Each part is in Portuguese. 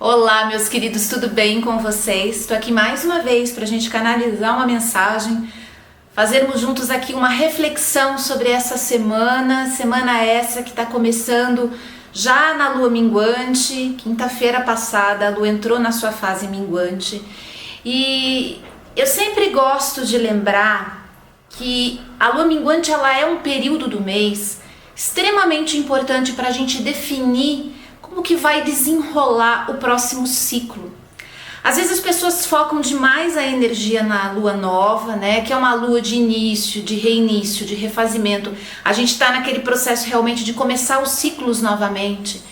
Olá, meus queridos, tudo bem com vocês? Estou aqui mais uma vez para a gente canalizar uma mensagem, fazermos juntos aqui uma reflexão sobre essa semana essa que está começando já na lua minguante. Quinta-feira passada a lua entrou na sua fase minguante e eu sempre gosto de lembrar que a lua minguante ela é um período do mês extremamente importante para a gente definir como que vai desenrolar o próximo ciclo. Às vezes as pessoas focam demais a energia na lua nova, né? Que é uma lua de início, de reinício, de refazimento. A gente está naquele processo realmente de começar os ciclos novamente.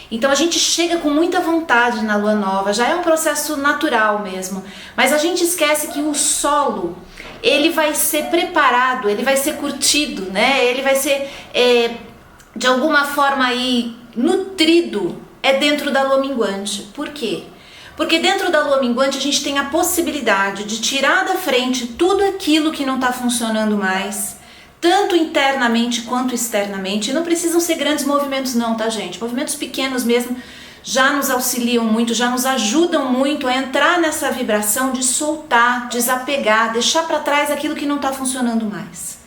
Então a gente chega com muita vontade na lua nova, já é um processo natural mesmo. Mas a gente esquece que o solo, ele vai ser preparado, ele vai ser curtido, né? Ele vai ser de alguma forma aí nutrido dentro da lua minguante. Por quê? Porque dentro da lua minguante a gente tem a possibilidade de tirar da frente tudo aquilo que não está funcionando mais, tanto internamente quanto externamente. E não precisam ser grandes movimentos não, tá, gente? Movimentos pequenos mesmo já nos auxiliam muito, já nos ajudam muito a entrar nessa vibração de soltar, desapegar, deixar para trás aquilo que não está funcionando mais.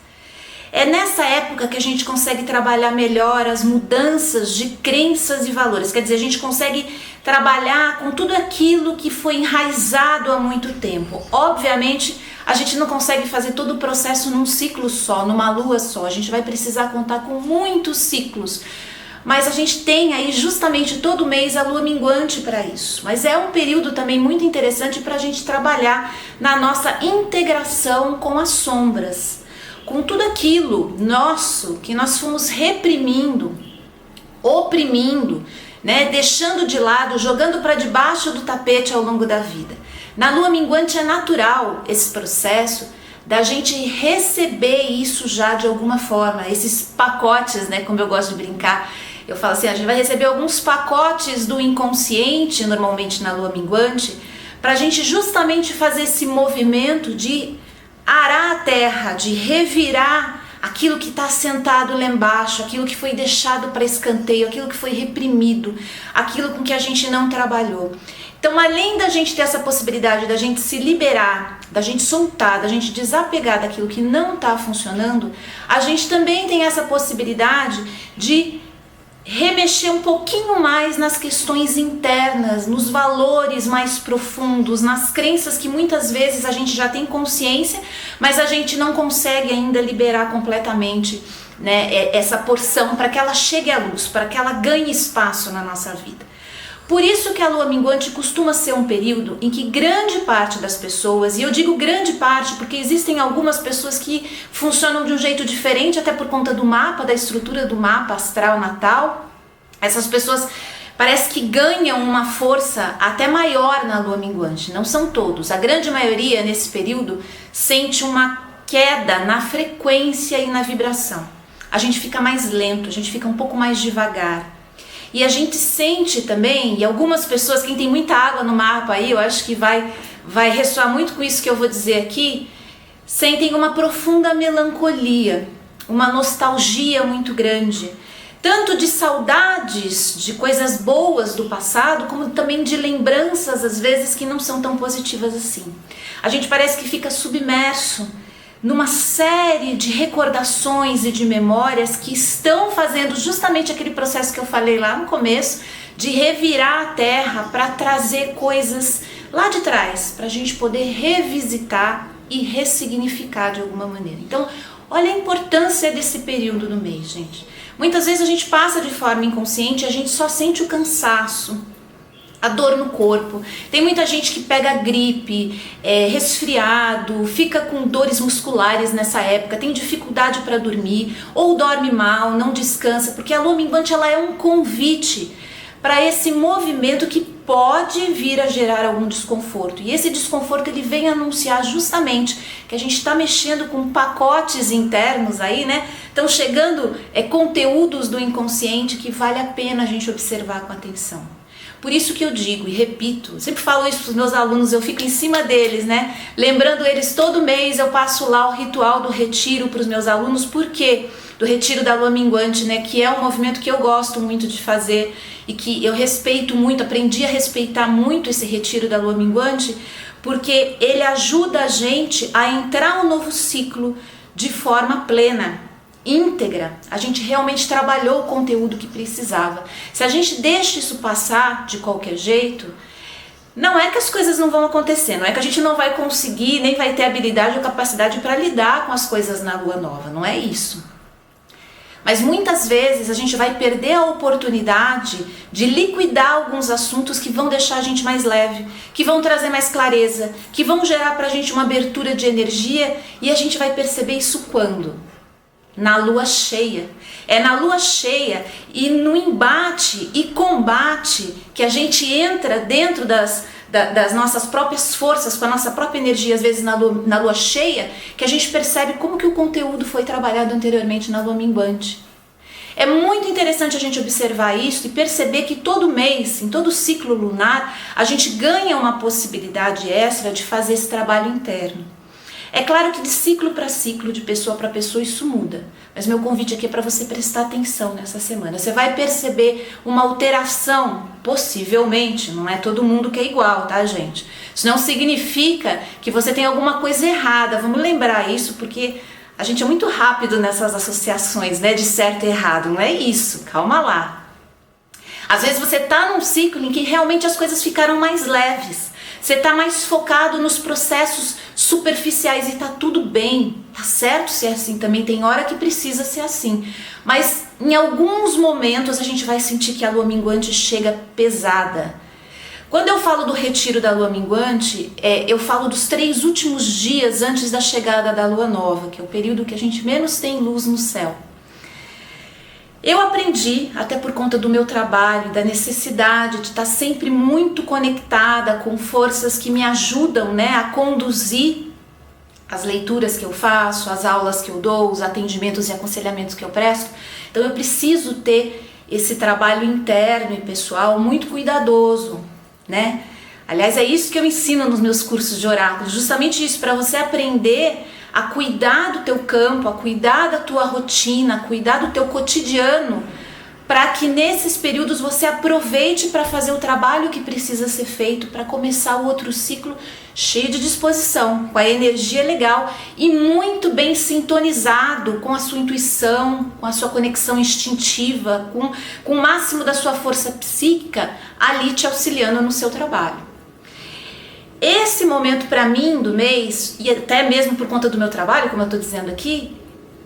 É nessa época que a gente consegue trabalhar melhor as mudanças de crenças e valores. Quer dizer, a gente consegue trabalhar com tudo aquilo que foi enraizado há muito tempo. Obviamente, a gente não consegue fazer todo o processo num ciclo só, numa lua só. A gente vai precisar contar com muitos ciclos. Mas a gente tem aí justamente todo mês a lua minguante para isso. Mas é um período também muito interessante para a gente trabalhar na nossa integração com as sombras, com tudo aquilo nosso que nós fomos reprimindo, oprimindo, né, deixando de lado, jogando para debaixo do tapete ao longo da vida. Na lua minguante é natural esse processo da gente receber isso já de alguma forma, esses pacotes, né, como eu gosto de brincar. Eu falo assim, a gente vai receber alguns pacotes do inconsciente, normalmente na lua minguante, para a gente justamente fazer esse movimento de arar a terra, de revirar aquilo que está sentado lá embaixo, aquilo que foi deixado para escanteio, aquilo que foi reprimido, aquilo com que a gente não trabalhou. Então, além da gente ter essa possibilidade da gente se liberar, da gente soltar, da gente desapegar daquilo que não está funcionando, a gente também tem essa possibilidade de remexer um pouquinho mais nas questões internas, nos valores mais profundos, nas crenças que muitas vezes a gente já tem consciência, mas a gente não consegue ainda liberar completamente, né, essa porção para que ela chegue à luz, para que ela ganhe espaço na nossa vida. Por isso que a lua minguante costuma ser um período em que grande parte das pessoas, e eu digo grande parte porque existem algumas pessoas que funcionam de um jeito diferente, até por conta do mapa, da estrutura do mapa astral natal, essas pessoas parece que ganham uma força até maior na lua minguante. Não são todos, a grande maioria nesse período sente uma queda na frequência e na vibração. A gente fica mais lento, a gente fica um pouco mais devagar. E a gente sente também, e algumas pessoas, quem tem muita água no mapa aí, eu acho que vai ressoar muito com isso que eu vou dizer aqui, sentem uma profunda melancolia, uma nostalgia muito grande, tanto de saudades de coisas boas do passado, como também de lembranças, às vezes, que não são tão positivas assim. A gente parece que fica submerso numa série de recordações e de memórias que estão fazendo justamente aquele processo que eu falei lá no começo, de revirar a terra para trazer coisas lá de trás, para a gente poder revisitar e ressignificar de alguma maneira. Então, olha a importância desse período do mês, gente. Muitas vezes a gente passa de forma inconsciente e a gente só sente o cansaço, a dor no corpo. Tem muita gente que pega gripe, resfriado, fica com dores musculares nessa época, tem dificuldade para dormir, ou dorme mal, não descansa, porque a lua minguante ela é um convite para esse movimento que pode vir a gerar algum desconforto. E esse desconforto ele vem anunciar justamente que a gente está mexendo com pacotes internos aí, né? Estão chegando conteúdos do inconsciente que vale a pena a gente observar com atenção. Por isso que eu digo e repito, sempre falo isso para os meus alunos, eu fico em cima deles, né? Lembrando eles todo mês, eu passo lá o ritual do retiro para os meus alunos. Por quê? do retiro da lua minguante, né, que é um movimento que eu gosto muito de fazer e que eu respeito muito, aprendi a respeitar muito esse retiro da lua minguante, porque ele ajuda a gente a entrar um novo ciclo de forma plena, íntegra. A gente realmente trabalhou o conteúdo que precisava. Se a gente deixa isso passar de qualquer jeito, não é que as coisas não vão acontecer, não é que a gente não vai conseguir, nem vai ter habilidade ou capacidade para lidar com as coisas na lua nova, não é isso. Mas muitas vezes a gente vai perder a oportunidade de liquidar alguns assuntos que vão deixar a gente mais leve, que vão trazer mais clareza, que vão gerar pra gente uma abertura de energia, e a gente vai perceber isso quando? Na lua cheia. É na lua cheia e no embate e combate que a gente entra dentro das nossas próprias forças, com a nossa própria energia, às vezes na lua cheia, que a gente percebe como que o conteúdo foi trabalhado anteriormente na lua minguante. É muito interessante a gente observar isso e perceber que todo mês, em todo ciclo lunar, a gente ganha uma possibilidade extra de fazer esse trabalho interno. É claro que de ciclo para ciclo, de pessoa para pessoa, isso muda. Mas meu convite aqui é para você prestar atenção nessa semana. Você vai perceber uma alteração, possivelmente. Não é todo mundo que é igual, tá, gente? Isso não significa que você tem alguma coisa errada. Vamos lembrar isso, porque a gente é muito rápido nessas associações, né, de certo e errado. Não é isso, calma lá. Às vezes você tá num ciclo em que realmente as coisas ficaram mais leves. Você tá mais focado nos processos superficiais e tá tudo bem, tá certo ser assim também, tem hora que precisa ser assim, mas em alguns momentos a gente vai sentir que a lua minguante chega pesada. Quando eu falo do retiro da lua minguante, eu falo dos 3 últimos dias antes da chegada da lua nova, que é o período que a gente menos tem luz no céu. Eu aprendi, até por conta do meu trabalho, da necessidade de estar sempre muito conectada com forças que me ajudam, né, a conduzir as leituras que eu faço, as aulas que eu dou, os atendimentos e aconselhamentos que eu presto. Então eu preciso ter esse trabalho interno e pessoal muito cuidadoso, né? Aliás, é isso que eu ensino nos meus cursos de oráculos, justamente isso, para você aprender a cuidar do teu campo, a cuidar da tua rotina, a cuidar do teu cotidiano, para que nesses períodos você aproveite para fazer o trabalho que precisa ser feito para começar o outro ciclo cheio de disposição, com a energia legal e muito bem sintonizado com a sua intuição, com a sua conexão instintiva, com o máximo da sua força psíquica ali te auxiliando no seu trabalho. Esse momento para mim do mês, e até mesmo por conta do meu trabalho, como eu estou dizendo aqui,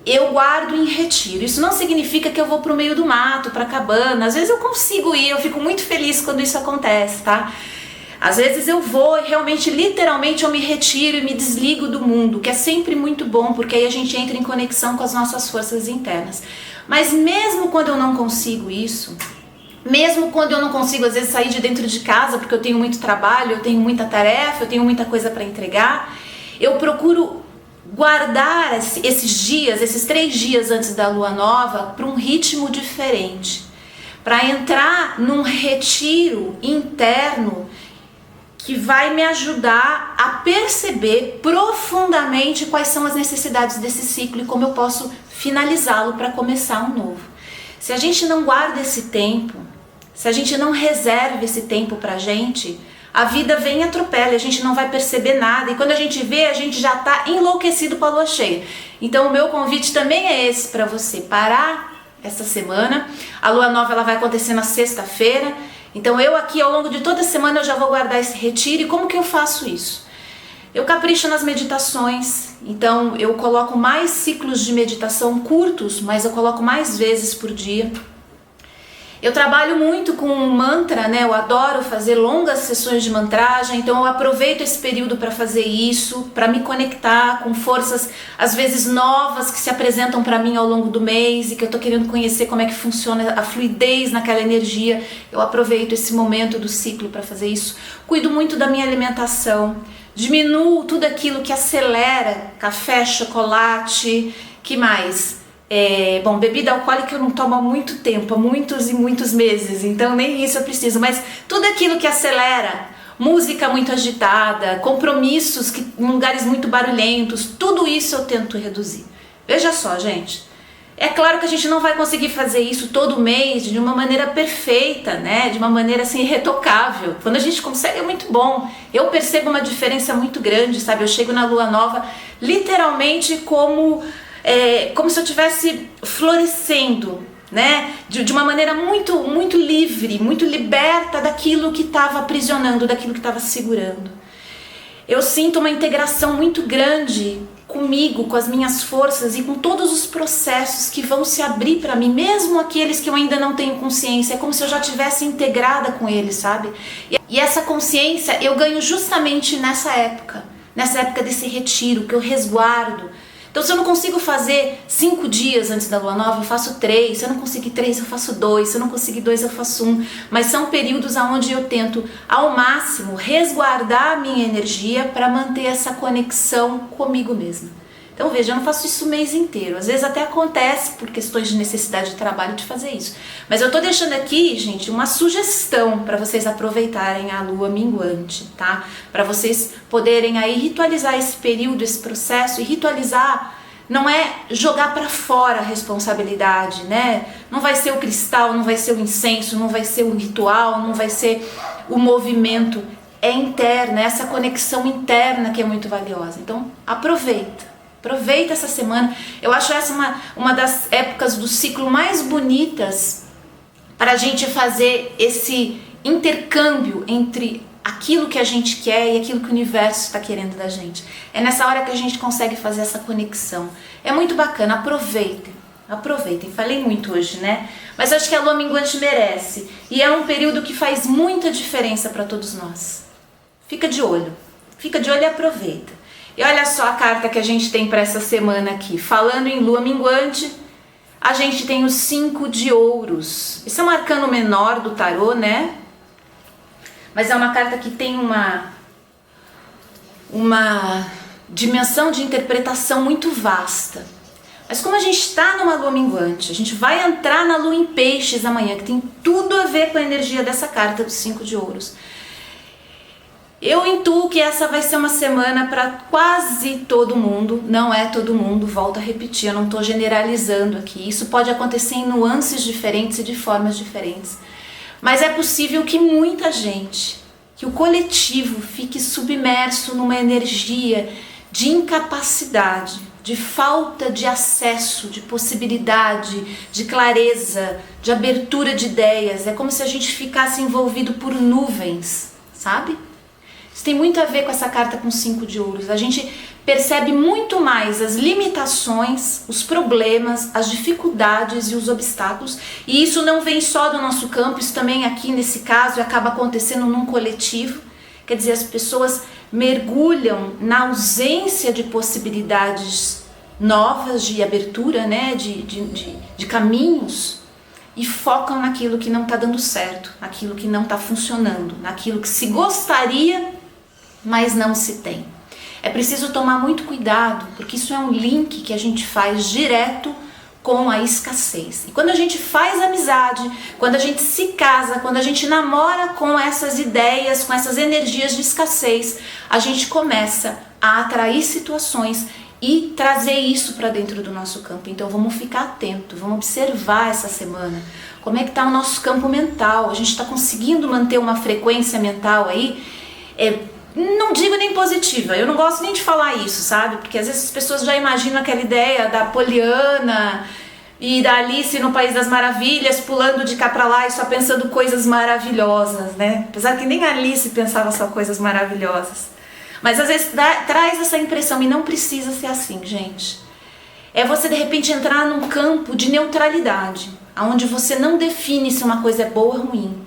eu guardo em retiro. Isso não significa que eu vou para o meio do mato, para a cabana. Às vezes eu consigo ir, eu fico muito feliz quando isso acontece, tá? Às vezes eu vou e realmente, literalmente, eu me retiro e me desligo do mundo, que é sempre muito bom, porque aí a gente entra em conexão com as nossas forças internas. Mas mesmo quando eu não consigo isso, mesmo quando eu não consigo, às vezes, sair de dentro de casa, porque eu tenho muito trabalho, eu tenho muita tarefa, eu tenho muita coisa para entregar, eu procuro guardar esses dias, esses 3 dias antes da lua nova, para um ritmo diferente, para entrar num retiro interno que vai me ajudar a perceber profundamente quais são as necessidades desse ciclo e como eu posso finalizá-lo para começar um novo. Se a gente não guarda esse tempo, se a gente não reserva esse tempo pra gente, a vida vem e atropela, a gente não vai perceber nada, e quando a gente vê, a gente já tá enlouquecido com a lua cheia. Então o meu convite também é esse para você parar essa semana. A lua nova ela vai acontecer na sexta-feira, então eu aqui ao longo de toda a semana eu já vou guardar esse retiro. E como que eu faço isso? Eu capricho nas meditações, então eu coloco mais ciclos de meditação curtos, mas eu coloco mais vezes por dia. Eu trabalho muito com mantra, né? Eu adoro fazer longas sessões de mantragem, então eu aproveito esse período para fazer isso, para me conectar com forças, às vezes novas, que se apresentam para mim ao longo do mês e que eu tô querendo conhecer como é que funciona a fluidez naquela energia. Eu aproveito esse momento do ciclo para fazer isso. Cuido muito da minha alimentação, diminuo tudo aquilo que acelera, café, chocolate, que mais? Bebida alcoólica eu não tomo há muito tempo, há muitos e muitos meses, então nem isso eu preciso, mas tudo aquilo que acelera, música muito agitada, compromissos em lugares muito barulhentos, tudo isso eu tento reduzir. Veja só, gente, É claro que a gente não vai conseguir fazer isso todo mês de uma maneira perfeita, né? De uma maneira assim irretocável. Quando a gente consegue é muito bom. Eu percebo uma diferença muito grande, sabe? Eu chego na lua nova literalmente como se eu estivesse florescendo, né? De uma maneira muito livre, muito liberta daquilo que estava aprisionando, daquilo que estava segurando. Eu sinto uma integração muito grande comigo, com as minhas forças e com todos os processos que vão se abrir para mim, mesmo aqueles que eu ainda não tenho consciência. É como se eu já tivesse integrada com eles, sabe? E essa consciência eu ganho justamente nessa época desse retiro, que eu resguardo. Então, se eu não consigo fazer 5 dias antes da lua nova, eu faço 3. Se eu não conseguir 3, eu faço 2. Se eu não conseguir 2, eu faço 1. Mas são períodos onde eu tento, ao máximo, resguardar a minha energia para manter essa conexão comigo mesma. Então, veja, eu não faço isso o mês inteiro. Às vezes até acontece por questões de necessidade de trabalho de fazer isso. Mas eu tô deixando aqui, gente, uma sugestão para vocês aproveitarem a lua minguante, tá? Para vocês poderem aí ritualizar esse período, esse processo. E ritualizar não é jogar para fora a responsabilidade, né? Não vai ser o cristal, não vai ser o incenso, não vai ser o ritual, não vai ser o movimento. É interna, é essa conexão interna que é muito valiosa. Então, aproveita essa semana. Eu acho essa uma das épocas do ciclo mais bonitas para a gente fazer esse intercâmbio entre aquilo que a gente quer e aquilo que o universo está querendo da gente. É nessa hora que a gente consegue fazer essa conexão. É muito bacana, aproveitem. Falei muito hoje, né? Mas acho que a lua minguante merece. E é um período que faz muita diferença para todos nós. Fica de olho e aproveita. E olha só a carta que a gente tem para essa semana aqui. Falando em lua minguante, a gente tem os 5 de ouros. Esse é um arcano menor do tarô, né? Mas é uma carta que tem uma dimensão de interpretação muito vasta. Mas como a gente está numa lua minguante, a gente vai entrar na lua em peixes amanhã, que tem tudo a ver com a energia dessa carta dos 5 de ouros. Eu intuo que essa vai ser uma semana para quase todo mundo, não é todo mundo, volto a repetir, eu não estou generalizando aqui, isso pode acontecer em nuances diferentes e de formas diferentes, mas é possível que muita gente, que o coletivo fique submerso numa energia de incapacidade, de falta de acesso, de possibilidade, de clareza, de abertura de ideias, é como se a gente ficasse envolvido por nuvens, sabe? Isso tem muito a ver com essa carta com 5 de ouros. A gente percebe muito mais as limitações, os problemas, as dificuldades e os obstáculos. E isso não vem só do nosso campo, isso também aqui nesse caso acaba acontecendo num coletivo. Quer dizer, as pessoas mergulham na ausência de possibilidades novas de abertura, né? de caminhos. E focam naquilo que não está dando certo, naquilo que não está funcionando, naquilo que se gostaria, mas não se tem. É preciso tomar muito cuidado, porque isso é um link que a gente faz direto com a escassez. E quando a gente faz amizade, quando a gente se casa, quando a gente namora com essas ideias, com essas energias de escassez, a gente começa a atrair situações e trazer isso para dentro do nosso campo. Então vamos ficar atento, vamos observar essa semana como é que está o nosso campo mental. A gente está conseguindo manter uma frequência mental aí, não digo nem positiva, eu não gosto nem de falar isso, sabe? Porque às vezes as pessoas já imaginam aquela ideia da Poliana e da Alice no País das Maravilhas, pulando de cá pra lá e só pensando coisas maravilhosas, né? Apesar que nem a Alice pensava só coisas maravilhosas. Mas às vezes traz essa impressão, e não precisa ser assim, gente. É você de repente entrar num campo de neutralidade, onde você não define se uma coisa é boa ou ruim,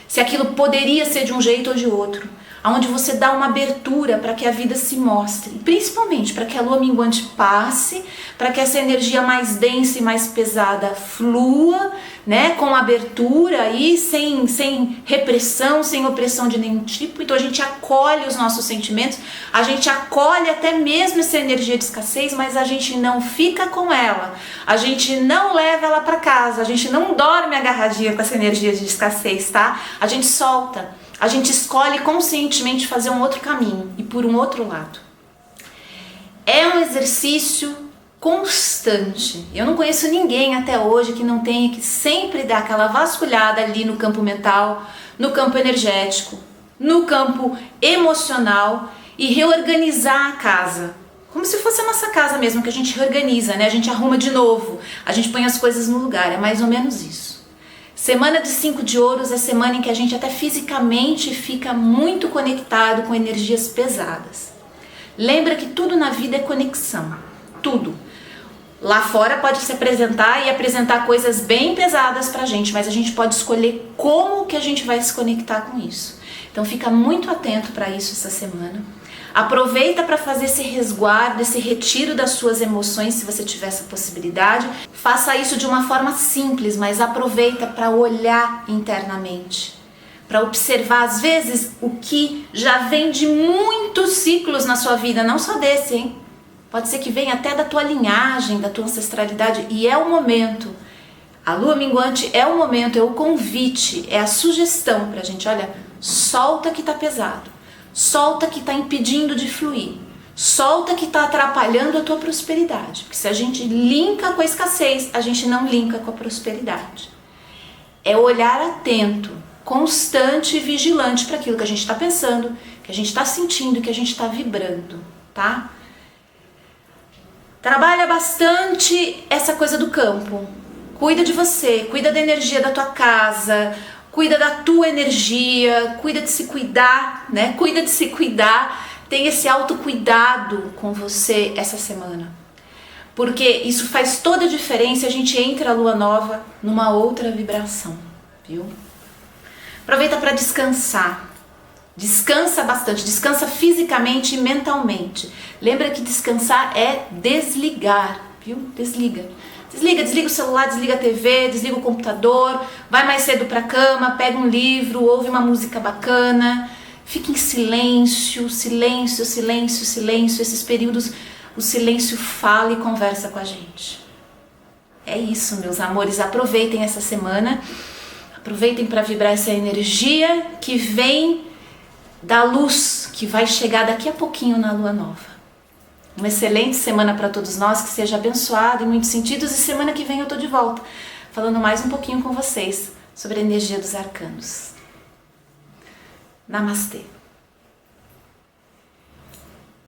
se aquilo poderia ser de um jeito ou de outro, onde você dá uma abertura para que a vida se mostre, e principalmente para que a lua minguante passe, para que essa energia mais densa e mais pesada flua, né, com abertura e sem repressão, sem opressão de nenhum tipo. Então a gente acolhe os nossos sentimentos, a gente acolhe até mesmo essa energia de escassez, mas a gente não fica com ela, a gente não leva ela para casa, a gente não dorme agarradinha com essa energia de escassez, tá? A gente solta. A gente escolhe conscientemente fazer um outro caminho e por um outro lado. É um exercício constante. Eu não conheço ninguém até hoje que não tenha que sempre dar aquela vasculhada ali no campo mental, no campo energético, no campo emocional e reorganizar a casa. Como se fosse a nossa casa mesmo, que a gente reorganiza, né? A gente arruma de novo, a gente põe as coisas no lugar, é mais ou menos isso. Semana de 5 de ouros é semana em que a gente até fisicamente fica muito conectado com energias pesadas. Lembra que tudo na vida é conexão, tudo. Lá fora pode se apresentar e apresentar coisas bem pesadas pra gente, mas a gente pode escolher como que a gente vai se conectar com isso. Então fica muito atento para isso essa semana. Aproveita para fazer esse resguardo, esse retiro das suas emoções, se você tiver essa possibilidade. Faça isso de uma forma simples, mas aproveita para olhar internamente, para observar às vezes o que já vem de muitos ciclos na sua vida, não só desse, hein? Pode ser que venha até da tua linhagem, da tua ancestralidade, e é o momento. A lua minguante é o momento, é o convite, é a sugestão pra gente, olha, solta que tá pesado, solta que tá impedindo de fluir, solta que tá atrapalhando a tua prosperidade, porque se a gente linka com a escassez, a gente não linka com a prosperidade. É olhar atento, constante e vigilante para aquilo que a gente está pensando, que a gente está sentindo, que a gente está vibrando, tá? Trabalha bastante essa coisa do campo. Cuida de você, cuida da energia da tua casa, cuida da tua energia, cuida de se cuidar, né? Cuida de se cuidar, tem esse autocuidado com você essa semana. Porque isso faz toda a diferença, a gente entra a lua nova numa outra vibração, viu? Aproveita para descansar. Descansa bastante, descansa fisicamente e mentalmente. Lembra que descansar é desligar, viu? Desliga. Desliga o celular, desliga a TV, desliga o computador, vai mais cedo pra cama, pega um livro, ouve uma música bacana, fica em silêncio, silêncio, silêncio, silêncio. Esses períodos o silêncio fala e conversa com a gente. É isso, meus amores, aproveitem essa semana, aproveitem para vibrar essa energia que vem da luz que vai chegar daqui a pouquinho na lua nova. Uma excelente semana para todos nós, que seja abençoada em muitos sentidos, e semana que vem eu tô de volta, falando mais um pouquinho com vocês sobre a energia dos arcanos. Namastê!